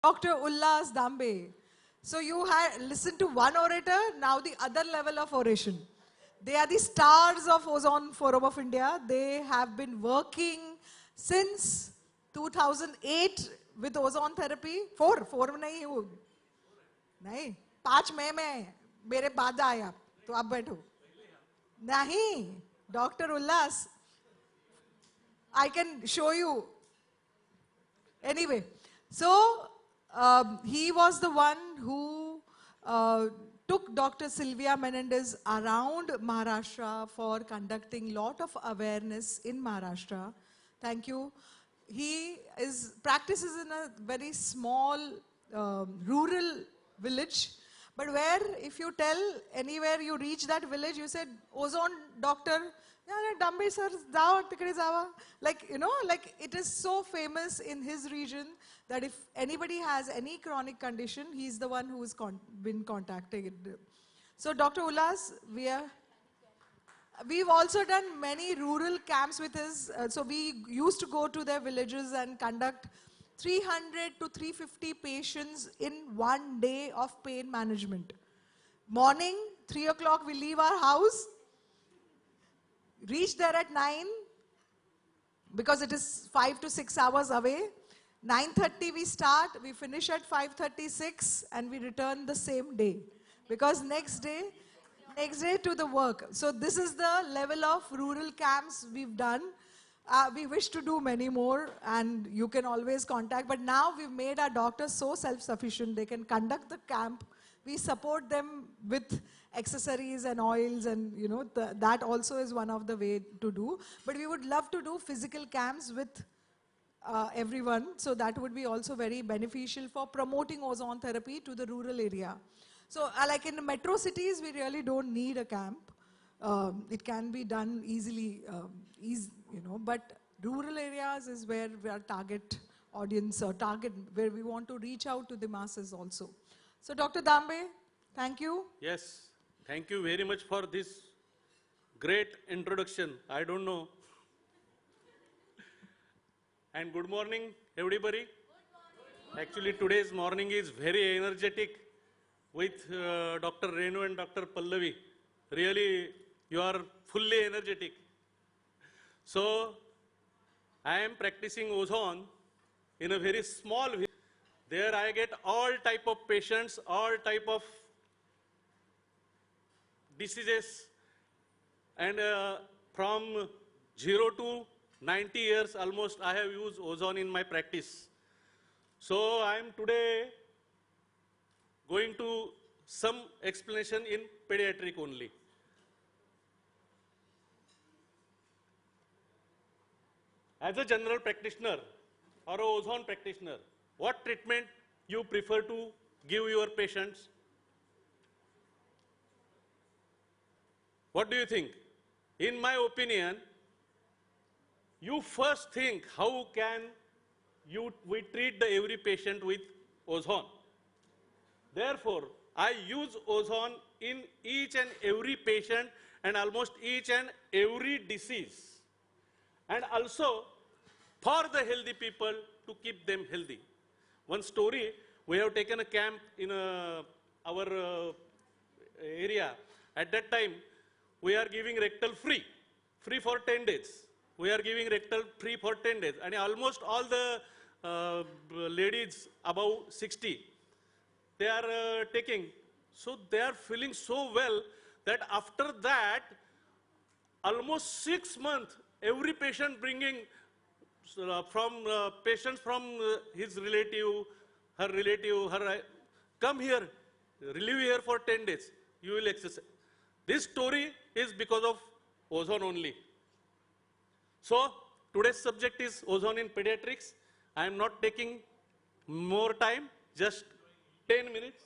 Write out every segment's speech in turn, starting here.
Dr. Ullas Dambe. So you had listened to one orator, now the other level of oration. They are the stars of Ozone Forum of India. They have been working since 2008 with ozone therapy. Four नहीं हूँ, नहीं 5 मई में मेरे बाद आया तो आप बैठो नहीं Dr. Ullas, I can show you. Anyway, so he was the one who took Dr. Sylvia Menendez around Maharashtra for conducting lot of awareness in Maharashtra. Thank you. He practices in a very small rural village, but where if you tell anywhere you reach that village, you said, ozone doctor, Dambe sir, like, you know, like it is so famous in his region that if anybody has any chronic condition, he's the one who's been contacted. So Dr. Ullas, we've also done many rural camps with his, so we used to go to their villages and conduct 300 to 350 patients in one day of pain management. Morning, 3 o'clock, we leave our house, reach there at 9, because it is 5 to 6 hours away. 9:30 we start, we finish at 5:36 and we return the same day. Because next day to the work. So this is the level of rural camps we've done. We wish to do many more and you can always contact. But now we've made our doctors so self-sufficient, they can conduct the camp. We support them with accessories and oils and you know, that also is one of the way to do. But we would love to do physical camps with everyone. So that would be also very beneficial for promoting ozone therapy to the rural area. So like in metro cities, we really don't need a camp. It can be done easily, you know, but rural areas is where our target audience or target, where we want to reach out to the masses also. So Dr. Dambe, thank you. Yes, thank you very much for this great introduction. I don't know. And good morning, everybody. Good morning. Actually, today's morning is very energetic with Dr. Renu and Dr. Pallavi. Really, you are fully energetic. So, I am practicing ozone in a very small village. There I get all type of patients, all type of diseases, and from 0 to 90 years almost I have used ozone in my practice. So I am today going to some explanation in pediatric only. As a general practitioner or a ozone practitioner, what treatment you prefer to give your patients? What do you think? In my opinion, you first think how can we treat every patient with ozone. Therefore, I use ozone in each and every patient and almost each and every disease. And also for the healthy people to keep them healthy. One story, we have taken a camp in our area. At that time, we are giving rectal free for 10 days. We are giving rectal free for 10 days. And almost all the ladies above 60, they are taking. So they are feeling so well that after that, almost 6 months, every patient bringing patients from his relative, her relative, come here, relieve here for 10 days, you will exercise. This story is because of ozone only. So today's subject is ozone in pediatrics. I am not taking more time, just 10 minutes.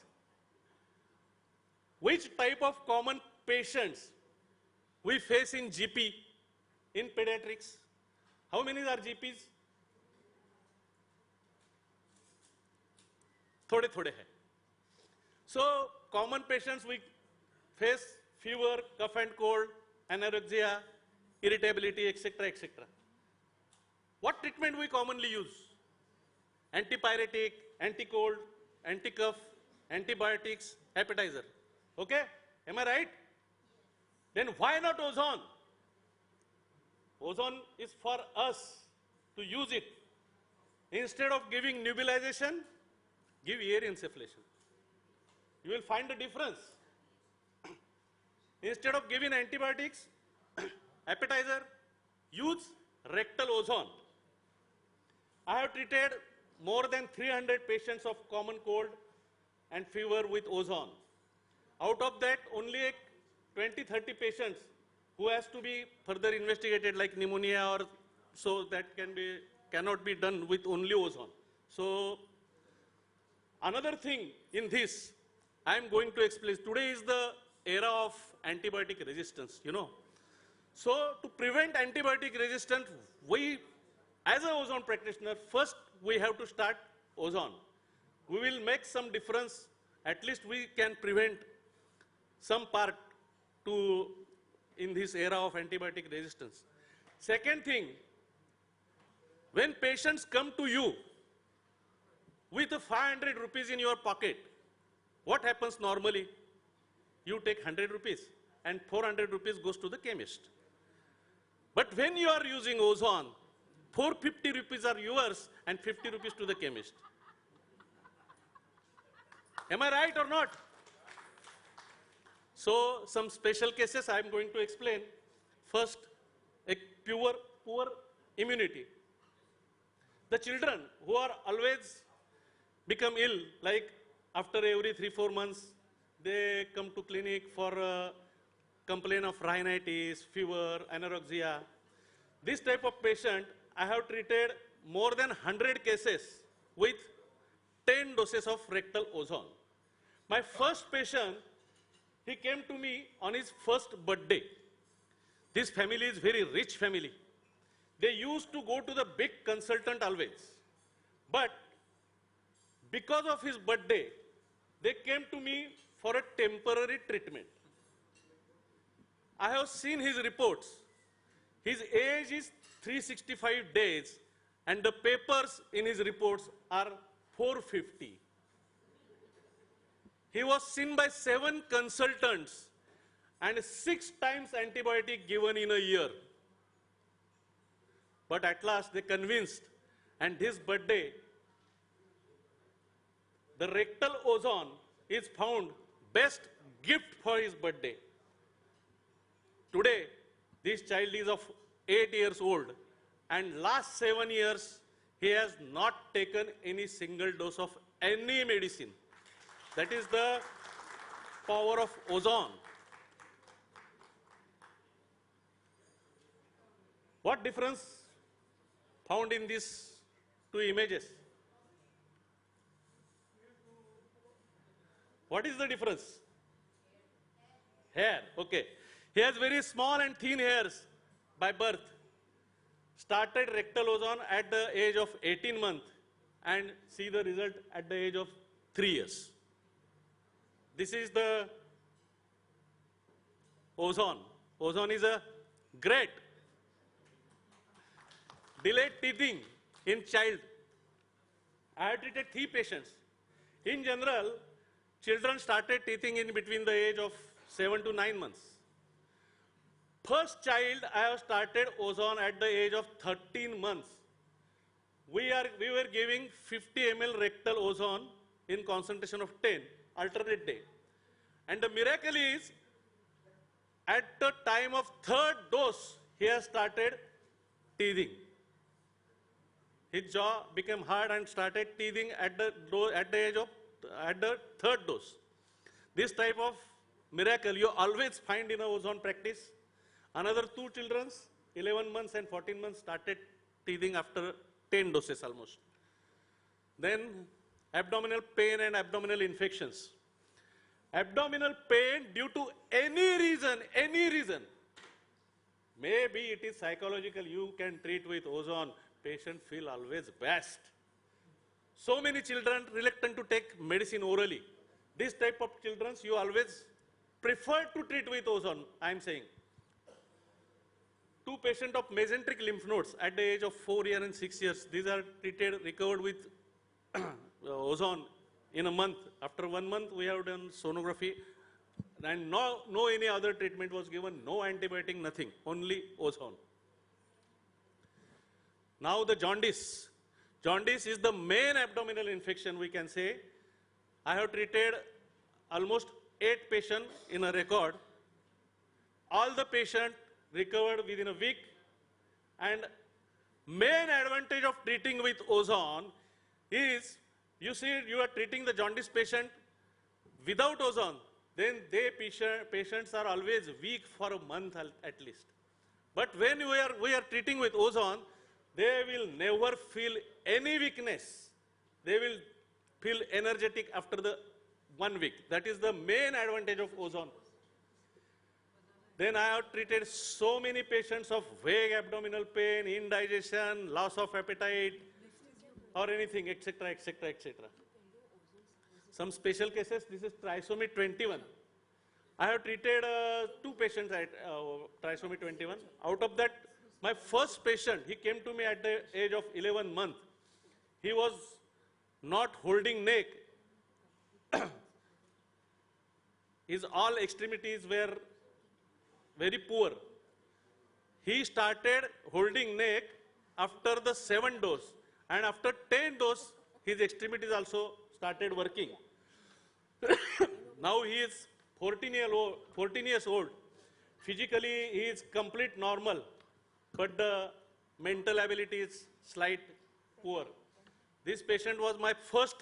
Which type of common patients we face in GP in pediatrics? How many are GPs? Thode hai. So common patients we face fever, cough and cold, anorexia, irritability, etc., etc. What treatment we commonly use? antipyretic, anti-cold, anti-cough, antibiotics, appetizer. Okay? Am I right? Then why not ozone? Ozone is for us to use it. Instead of giving nebulization, give air insufflation. You will find the difference. Instead of giving antibiotics, appetizer, use rectal ozone. I have treated more than 300 patients of common cold and fever with ozone. Out of that, only 20-30 patients who has to be further investigated like pneumonia or so that cannot be done with only ozone. So another thing in this, I am going to explain. Today is the era of antibiotic resistance, you know. So to prevent antibiotic resistance, we, as an ozone practitioner, first we have to start ozone. We will make some difference. At least we can prevent some part in this era of antibiotic resistance. Second thing, when patients come to you with 500 rupees in your pocket, what happens normally? You take 100 rupees and 400 rupees goes to the chemist. But when you are using ozone, 450 rupees are yours and 50 rupees to the chemist. Am I right or not? So some special cases I am going to explain. First, a poor immunity. The children who are always become ill, like after every 3-4 months, they come to clinic for complaint of rhinitis, fever, anorexia. This type of patient, I have treated more than 100 cases with 10 doses of rectal ozone. My first patient, he came to me on his first birthday. This family is very rich family. They used to go to the big consultant always. But because of his birthday, they came to me for a temporary treatment. I have seen his reports. His age is 365 days and the papers in his reports are 450. He was seen by 7 consultants and 6 times antibiotic given in a year. But at last they convinced, and his birthday, the rectal ozone is found best gift for his birthday. Today, this child is of 8 years old, and last 7 years, he has not taken any single dose of any medicine. That is the power of ozone. What difference found in these 2 images? What is the difference? Hair, okay. He has very small and thin hairs by birth. Started rectal ozone at the age of 18 months and see the result at the age of 3 years. This is the ozone. Ozone is a great delayed teething in child. I have treated 3 patients. In general, children started teething in between the age of 7 to 9 months. First child, I have started ozone at the age of 13 months. We were giving 50 ml rectal ozone in concentration of 10, alternate day. And the miracle is, at the time of 3rd dose, he has started teething. His jaw became hard and started teething at the 3rd dose. This type of miracle you always find in a ozone practice. Another 2 children, 11 months and 14 months, started teething after 10 doses almost. Then abdominal pain and abdominal infections. Abdominal pain due to any reason, maybe it is psychological, you can treat with ozone, patient feel always best. So many children reluctant to take medicine orally. This type of children you always prefer to treat with ozone, I am saying. 2 patients of mesenteric lymph nodes at the age of 4 years and 6 years. These are treated, recovered with ozone in a month. After 1 month, we have done sonography, and no any other treatment was given, no antibiotic, nothing, only ozone. Now the jaundice. Jaundice is the main abdominal infection, we can say. I have treated almost 8 patients in a record. All the patients recovered within a week, and main advantage of treating with ozone is, you see, you are treating the jaundice patient without ozone, then patients are always weak for a month at least. But when we are treating with ozone, they will never feel any weakness. They will feel energetic after the 1 week. That is the main advantage of ozone. Then I have treated so many patients of vague abdominal pain, indigestion, loss of appetite, or anything, etc., etc., etc. Some special cases, this is trisomy 21. I have treated 2 patients at trisomy 21. Out of that, my first patient, he came to me at the age of 11 months. He was not holding neck. His all extremities were very poor. He started holding neck after the 7th dose, and after 10th dose, his extremities also started working. Now he is 14 years old. Physically, he is complete normal, but the mental ability is slight poor. This patient was my first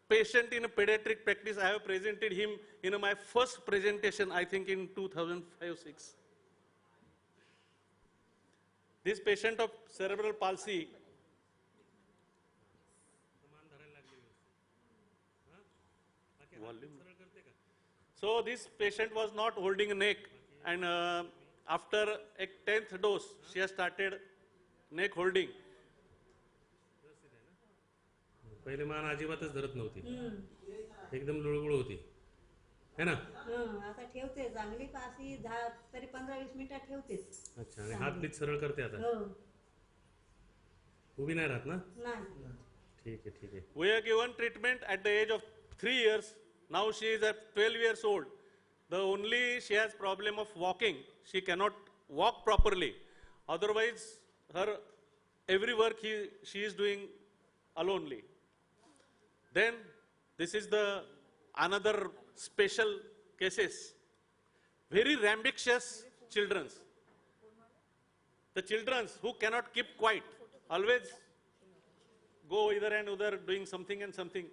patient in a pediatric practice. I have presented him in my first presentation, I think in 2005-06. This patient of cerebral palsy, so this patient was not holding a neck, and after a 10th dose, she has started neck holding. पहिले मान अजिबातच धरत नव्हती, एकदम लुळबुळ होती, है ना? आता ठेवते चांगली पासी तरी 15-20 मिनिटं ठेवतेच. अच्छा, आणि हात बीत सरळ करते आता? उभी नाही राहत ना? नाही. ठीक आहे, ठीक आहे. We are given treatment at the age of 3 years. Now she is at 12 years old. She has problem of walking. She cannot walk properly. Otherwise, every work she is doing alonely. Then this is the another special cases. Very rambunctious children. The children who cannot keep quiet, always go either and other doing something and something.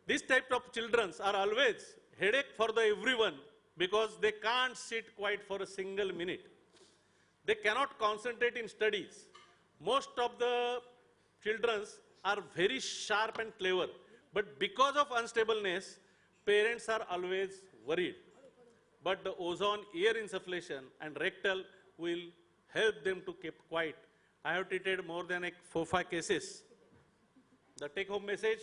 This type of children are always headache for everyone, because they can't sit quiet for a single minute. They cannot concentrate in studies. Most of the children are very sharp and clever, but because of unstableness, parents are always worried. But the ozone ear insufflation and rectal will help them to keep quiet. I have treated more than 4-5 cases. The take-home message: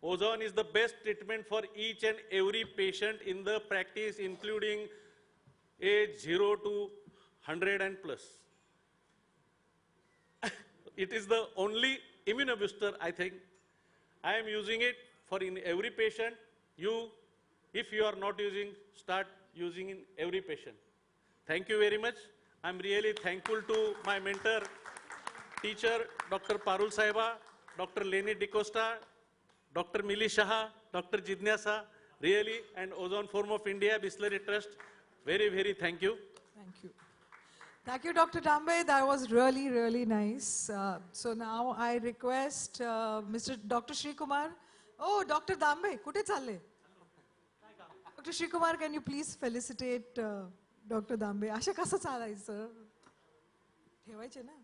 ozone is the best treatment for each and every patient in the practice, including age 0 to 100 and plus. It is the only immunobooster, I think. I am using it for in every patient. If you are not using, start using in every patient. Thank you very much. I'm really thankful to my mentor, teacher, Dr. Parul Saiba, Dr. Lenny DeCosta, Dr. Mili Shah, Dr. Jidnyasa, really, and Ozone Forum of India, Bisleri Trust. Very, very thank you. Thank you. Thank you, Dr. Dambe. That was really, really nice. So now I request Mr. Dr. Sri Kumar. Oh, Dr. Dambe, kutte challe? Dr. Sri Kumar, can you please felicitate Dr. Dambe? Asha kasa chalaयचं? ठेवायचे ना?